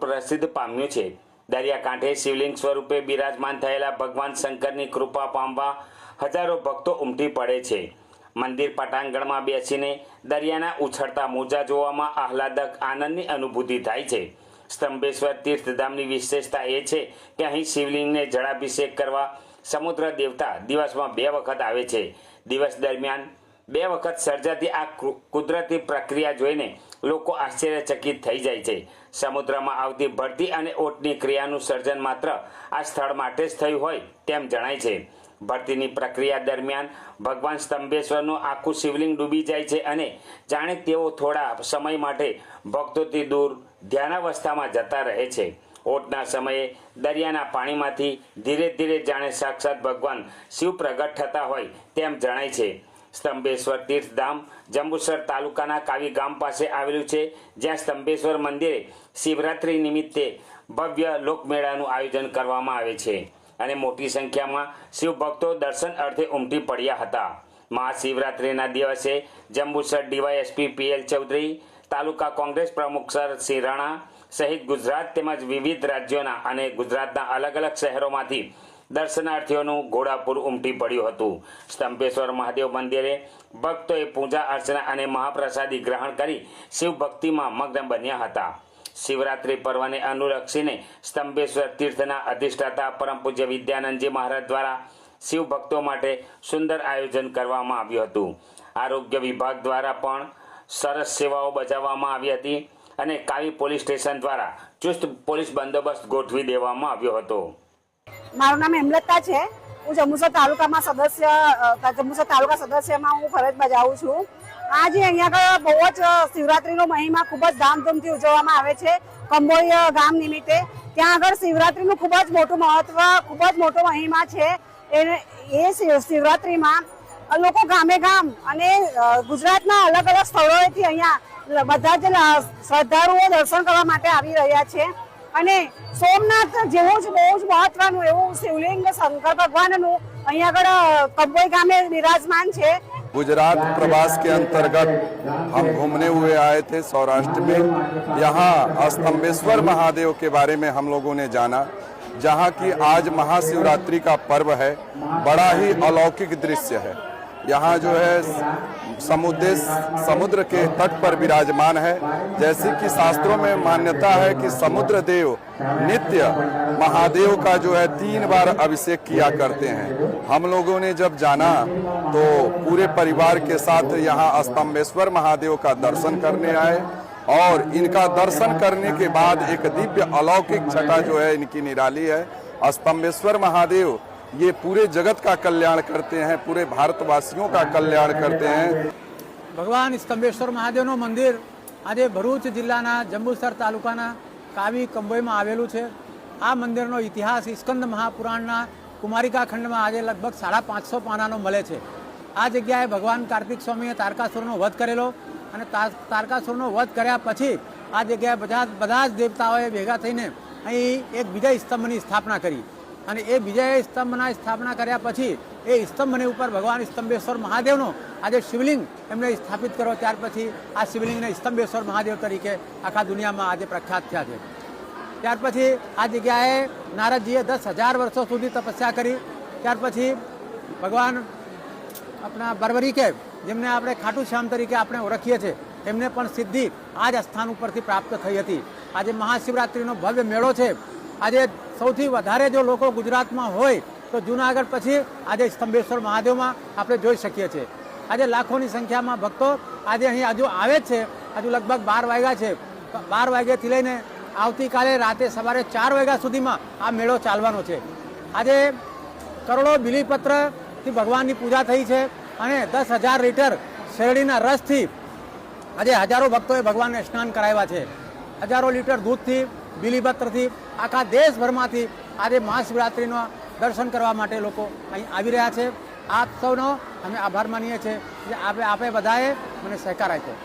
પ્રસિદ્ધ પામ્યું છે। દરિયાકાંઠે શિવલિંગ સ્વરૂપે બિરાજમાન થયેલા ભગવાન શંકરની કૃપા પામવા હજારો ભક્તો ઉમટી પડે છે। મંદિર પટાંગણમાં બેસીને દરિયાના ઉછળતા મોજા જોવામાં આહલાદક આનંદની અનુભૂતિ થાય છે। સ્તંભેશ્વર તીર્થધામની વિશેષતા એ છે કે અહીં શિવલિંગને જળાભિષેક કરવા સમુદ્ર દેવતા દિવસમાં 2 વખત આવે છે। દિવસ દરમિયાન 2 વખત સર્જાતી આ કુદરતી પ્રક્રિયા જોઈને લોકો આશ્ચર્યચકિત થઈ જાય છે। સમુદ્રમાં આવતી ભરતી અને ઓટની ક્રિયાનું સર્જન માત્ર આ સ્થળ માટે જ થયું હોય તેમ જણાય છે। ભરતીની પ્રક્રિયા દરમિયાન ભગવાન સ્તંભેશ્વરનું આખું શિવલિંગ ડૂબી જાય છે અને જાણે તેઓ થોડા સમય માટે ભક્તોથી દૂર ધ્યાનાવસ્થામાં જતા રહે છે। ઓટના સમયે દરિયાના પાણીમાંથી ધીરે ધીરે જાણે સાક્ષાત ભગવાન શિવ પ્રગટ થતા હોય તેમ જણાય છે। સ્તંભેશ્વર તીર્થધામ જંબુસર તાલુકાના કાવી ગામ પાસે આવેલું છે, જ્યાં સ્તંભેશ્વર મંદિરે શિવરાત્રિ નિમિત્તે ભવ્ય લોકમેળાનું આયોજન કરવામાં આવે છે અને મોટી સંખ્યામાં શિવભક્તો દર્શન અર્થે ઉમટી પડ્યા હતા। મહાશિવરાત્રિના દિવસે જંબુસર ડીવાયએસપી પીએલ ચૌધરી, તાલુકા કોંગ્રેસ પ્રમુખ સર સિંહ રાણા સહિત ગુજરાત તેમજ વિવિધ રાજ્યોના અને ગુજરાતના અલગ અલગ શહેરોમાંથી દર્શનાર્થીઓનું ઘોડાપુર ઉમટી પડ્યું હતું। સ્તંભેશ્વર મહાદેવ મંદિરે ભક્તોએ પૂજા અર્ચના અને મહાપ્રસાદી ગ્રહણ કરી શિવભક્તિમાં મગ્ન બન્યા હતા। શિવરાત્રિ પર્વને અનુલક્ષીને સ્તંભેશ્વર તીર્થના અધિષ્ઠાતા પરમ પૂજ્ય વિદ્યાનંદજી મહારાજ દ્વારા શિવભક્તો માટે સુંદર આયોજન કરવામાં આવ્યું હતું। આરોગ્ય વિભાગ દ્વારા પણ સરસ સેવાઓ બજાવવામાં આવી હતી અને કાવી પોલીસ સ્ટેશન દ્વારા ચુસ્ત પોલીસ બંદોબસ્ત ગોઠવી દેવામાં આવ્યો હતો। મારું નામ હેમલતા છે। હું જંબુસર તાલુકા સદસ્યમાં હું ફરજ બજાવું છું। આજે અહીંયા આગળ બહુ જ શિવરાત્રીનો મહિમા ખૂબ જ ધામધૂમથી ઉજવવામાં આવે છે। કંબોઈ ગામ નિમિત્તે ત્યાં આગળ શિવરાત્રીનું ખૂબ જ મોટું મહત્વ, ખૂબ જ મોટો મહિમા છે। એ શિવરાત્રીમાં લોકો ગામે ગામ અને ગુજરાતના અલગ અલગ સ્થળોએથી અહીંયા બધા જ શ્રદ્ધાળુઓ દર્શન કરવા માટે આવી રહ્યા છે અને સોમનાથ જેવું જ બહુ જ મહત્વનું એવું શિવલિંગ શંકર ભગવાનનું અહીંયા આગળ કંબોઈ ગામે विराजमान છે। गुजरात प्रवास के अंतर्गत हम घूमने हुए आए थे सौराष्ट्र में। यहाँ स्तंभेश्वर महादेव के बारे में हम लोगों ने जाना, जहाँ की आज महाशिवरात्रि का पर्व है। बड़ा ही अलौकिक दृश्य है। यहाँ जो है समुद्र के तट पर विराजमान है। जैसे कि शास्त्रों में मान्यता है कि समुद्र देव नित्य महादेव का जो है 3 बार अभिषेक किया करते हैं। हम लोगों ने जब जाना तो पूरे परिवार के साथ यहाँ स्तंभेश्वर महादेव का दर्शन करने आए और इनका दर्शन करने के बाद एक दिव्य अलौकिक छटा जो है इनकी निराली है। स्तंभेश्वर महादेव ये पूरे जगत का कल्याण करते हैं, पूरे भारतवासियों का कल्याण करते हैं। भगवान स्तंभेश्वर महादेवનો મંદિર આજે ભરૂચ જિલ્લાના જંબુસર તાલુકાના કાવી કંબોઈમાં આવેલું છે। આ મંદિરનો ઇતિહાસ સ્કંદ મહાપુરાણના કુમારિકા ખંડમાં આજે લગભગ 550 પાનાનો મળે છે। આ જગ્યાએ ભગવાન કાર્તિક સ્વામીએ તારકાસુરનો વધ કરેલો અને તારકાસુરનો વધ કર્યા પછી આ જગ્યાએ બધા જ દેવતાઓએ ભેગા થઈને અહીં એક બીજા સ્તંભની સ્થાપના કરી અને એ બીજા સ્તંભના સ્થાપના કર્યા પછી એ સ્તંભની ઉપર ભગવાન સ્તંભેશ્વર મહાદેવનો આજે શિવલિંગ એમને સ્થાપિત કર્યો। ત્યાર પછી આ શિવલિંગને સ્તંભેશ્વર મહાદેવ તરીકે આખા દુનિયામાં આજે પ્રખ્યાત થયા છે। ત્યાર પછી આ જગ્યાએ નારદજીએ 10,000 વર્ષો સુધી તપસ્યા કરી। ત્યાર પછી ભગવાન આપણા બરબરીકે, જેમને આપણે ખાટુ શ્યામ તરીકે આપણે ઓળખીએ છીએ, એમને પણ સિદ્ધિ આ જ સ્થાન ઉપરથી પ્રાપ્ત થઈ હતી। આજે મહાશિવરાત્રિનો ભવ્ય મેળો છે। આજે સૌથી વધારે જો લોકો ગુજરાતમાં હોય તો જૂનાગઢ પછી આજે સ્તંભેશ્વર મહાદેવમાં આપણે જોઈ શકીએ છીએ। આજે લાખોની સંખ્યામાં ભક્તો આજે અહીં હજુ આવે જ છે। હજુ લગભગ 12 વાગ્યા છે। 12 વાગ્યાથી લઈને આવતીકાલે રાતે સવારે 4 વાગ્યા સુધીમાં આ મેળો ચાલવાનો છે। આજે કરોડો બિલીપત્રથી ભગવાનની પૂજા થઈ છે અને 10,000 લીટર શેરડીના રસથી આજે હજારો ભક્તોએ ભગવાનને સ્નાન કરાવ્યા છે। હજારો લીટર દૂધથી, બિલીપત્રથી આખા દેશભરમાંથી આજે મહાશિવરાત્રિનો દર્શન કરવા માટે લોકો અહીં આવી રહ્યા છે। આપ સૌનો અમે આભાર માનીએ છીએ જે આપે બધાએ મને સહકાર આપ્યો।